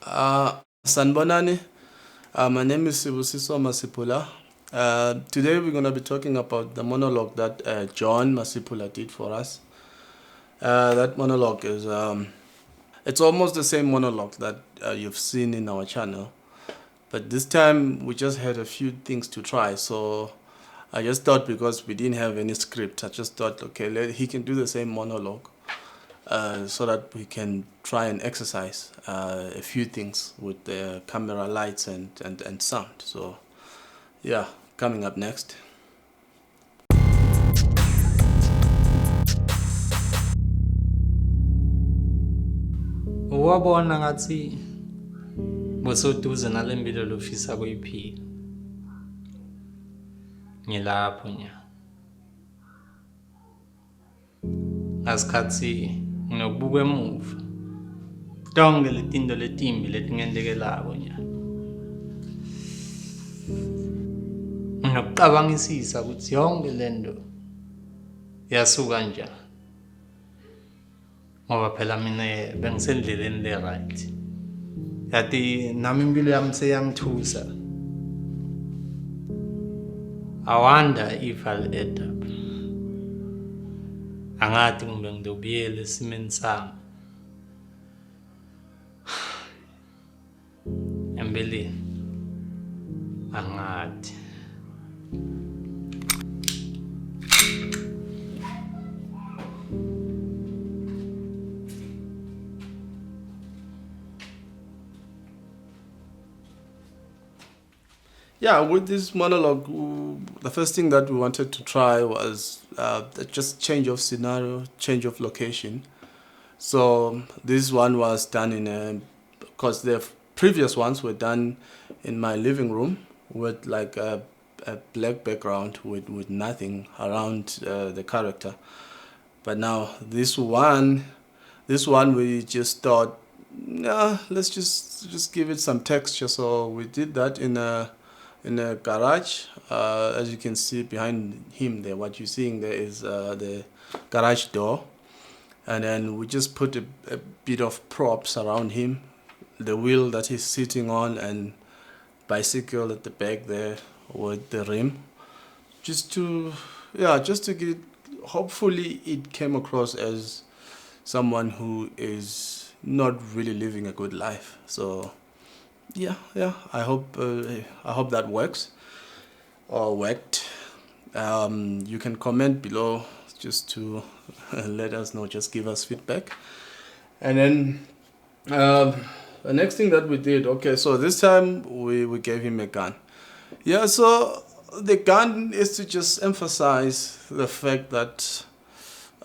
Sanbonani, my name is Sibusiso Masipula. Today we're going to be talking about the monologue that John Masipula did for us. That monologue is, it's almost the same monologue that you've seen in our channel, but this time we just had a few things to try. So I just thought, because we didn't have any script, I just thought, okay, he can do the same monologue so that we can try and exercise a few things with the camera, lights, and sound. So yeah, coming up next. Wabona ngathi bosoduze nale mpilo lofisa kuyiphila. Ngilapho nya. Ngasikhathi nginokubuka emuva. Tonke letinto letimbi letingentekelako nya. Nginokucabangisisa ukuthi yonke lento yasuka njani. Ngoba phela mina bengisendleleni le right. Yathi nami impilo yami seyangithusa. I wonder if I'll end up. Angathi kumbe ngidobuyela esimeni sami. Empeleni angathi. Yeah, with this monologue, the first thing that we wanted to try was just change of scenario, change of location. So this one was done because the previous ones were done in my living room with like a black background with nothing around the character. But now this one we just thought, yeah, let's just give it some texture. So we did that in a garage. As you can see behind him there, what you're seeing there is the garage door. And then we just put a bit of props around him, the wheel that he's sitting on, and bicycle at the back there with the rim, just to get, hopefully it came across as someone who is not really living a good life. So yeah, I hope that works or worked. You can comment below just to let us know, just give us feedback. And then the next thing that we did, okay, so this time we gave him a gun. Yeah, so the gun is to just emphasize the fact that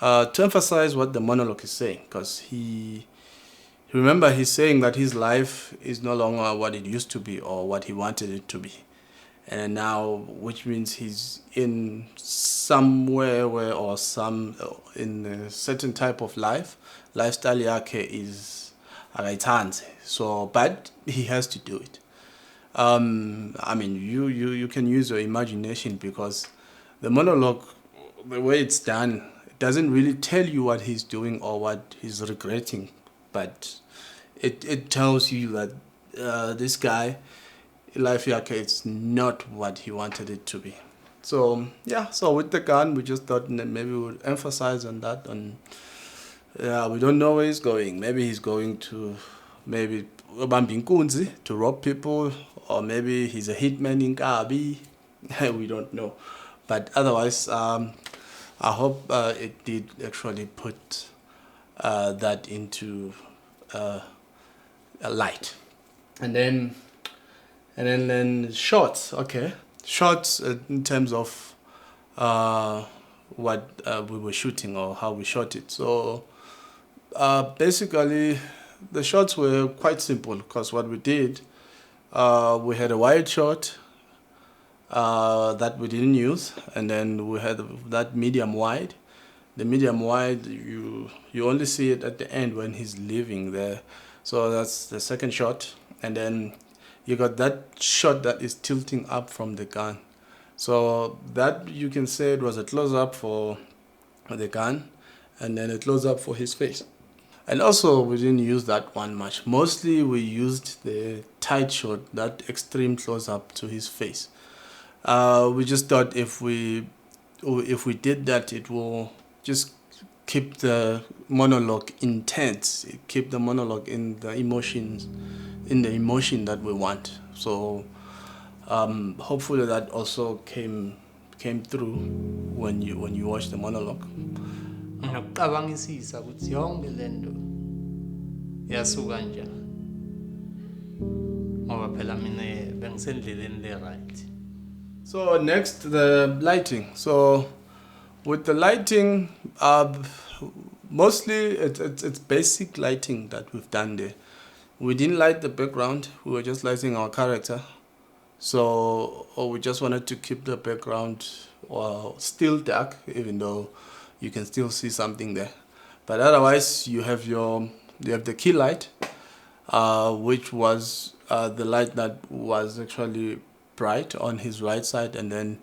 to emphasize what the monologue is saying, because remember, he's saying that his life is no longer what it used to be or what he wanted it to be. And now, which means he's in somewhere in a certain type of lifestyle yakhe is akayithandi. So, but he has to do it. I mean, you can use your imagination, because the monologue, the way it's done, it doesn't really tell you what he's doing or what he's regretting, but it tells you that this guy, life yake, it's not what he wanted it to be. So yeah, so with the gun, we just thought maybe we would emphasize on that. We don't know where he's going. Maybe he's going to to rob people, or maybe he's a hitman in Kabi. We don't know. But otherwise, I hope it did actually put that into a light. And then shots. Okay, shots in terms of what we were shooting or how we shot it. So basically, the shots were quite simple, because what we did, we had a wide shot that we didn't use, and then we had that medium wide. The medium wide, you only see it at the end when he's leaving there. So that's the second shot. And then you got that shot that is tilting up from the gun. So that, you can say, it was a close-up for the gun, and then a close-up for his face. And also, we didn't use that one much. Mostly, we used the tight shot, that extreme close up to his face. We just thought if we did that, it will just keep the monologue intense, keep the monologue in the emotions, in the emotion that we want. So hopefully that also came through when you watch the monologue. Nokucabangisisa ukuthi yonke lento yasuka njani ngoba phela mina bengisendleleni le right. So next, the lighting. So with the lighting, mostly it's basic lighting that we've done there. We didn't light the background. We were just lighting our character. So we just wanted to keep the background still dark, even though you can still see something there. But otherwise, you have the key light, which was the light that was actually bright on his right side, and then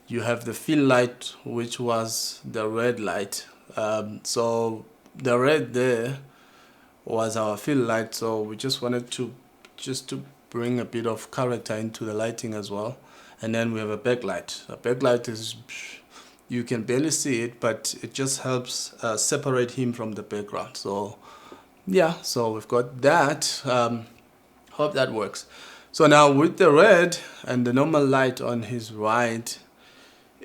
you have the fill light, which was the red light. So the red there was our fill light. So we just wanted to bring a bit of character into the lighting as well. And then we have a backlight. A backlight is, you can barely see it, but it just helps separate him from the background. So yeah, so we've got that. Hope that works. So now with the red and the normal light on his right,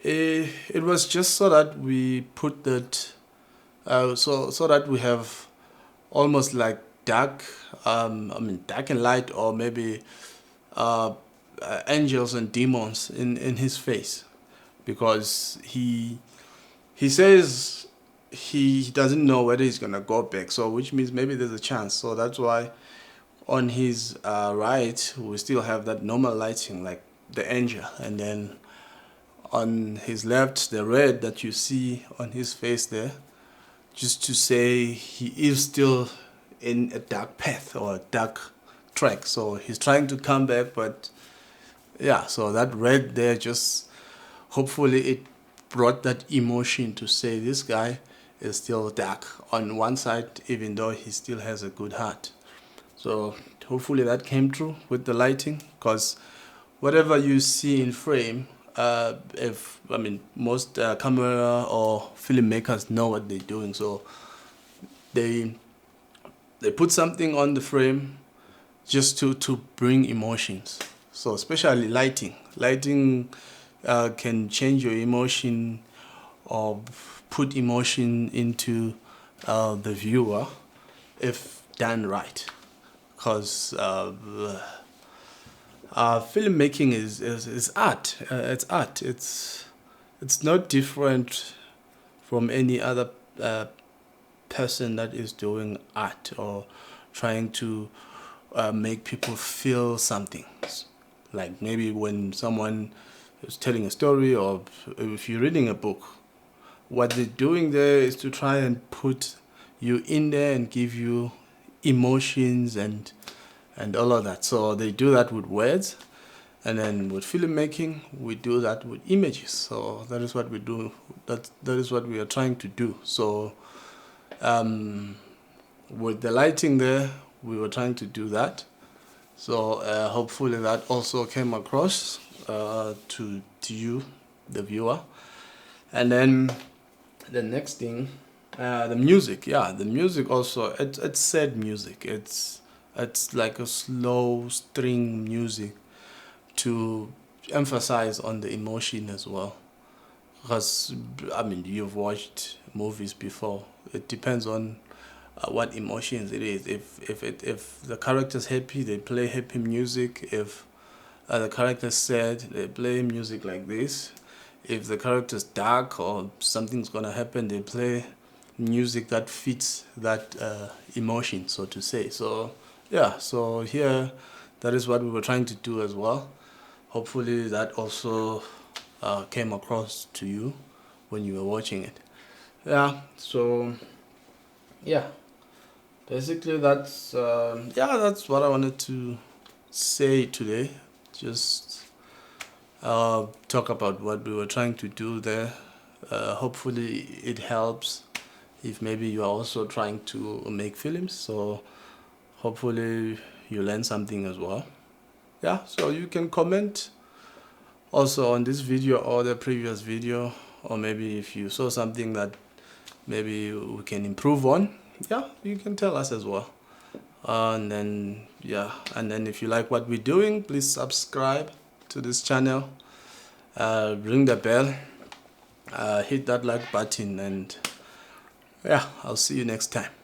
it was just so that we put that, so that we have almost like dark, dark and light, or maybe angels and demons in his face, because he says he doesn't know whether he's gonna go back. So which means maybe there's a chance. So that's why on his right we still have that normal lighting like the angel, and then on his left the red that you see on his face there, just to say he is still in a dark path or a dark track. So he's trying to come back, but yeah, so that red there, just hopefully it brought that emotion to say this guy is still dark on one side, even though he still has a good heart. So hopefully that came true with the lighting, because whatever you see in frame, most camera or filmmakers know what they're doing. So they put something on the frame just to bring emotions. So especially lighting can change your emotion or put emotion into the viewer if done right. Because filmmaking is art. It's art. It's not different from any other person that is doing art or trying to make people feel something. Like maybe when someone is telling a story, or if you're reading a book, what they're doing there is to try and put you in there and give you emotions and all of that. So they do that with words, and then with filmmaking we do that with images. So that is what we do. That is what we are trying to do. So with the lighting there, we were trying to do that. So hopefully that also came across to you, the viewer. And then the next thing, the music. Yeah, the music also, it's sad music. It's like a slow string music to emphasize on the emotion as well. Because you've watched movies before. It depends on what emotions it is. If the character's happy, they play happy music. If the character's sad, they play music like this. If the character's dark or something's gonna happen, they play music that fits that emotion, so to say. So yeah, so here, that is what we were trying to do as well. Hopefully that also came across to you when you were watching it. Yeah, so yeah, basically that's what I wanted to say today. Just talk about what we were trying to do there. Hopefully it helps if maybe you are also trying to make films. So hopefully you learn something as well. Yeah, so you can comment also on this video or the previous video, or maybe if you saw something that maybe we can improve on, yeah, you can tell us as well. And then if you like what we're doing, please subscribe to this channel, ring the bell, hit that like button, and yeah, I'll see you next time.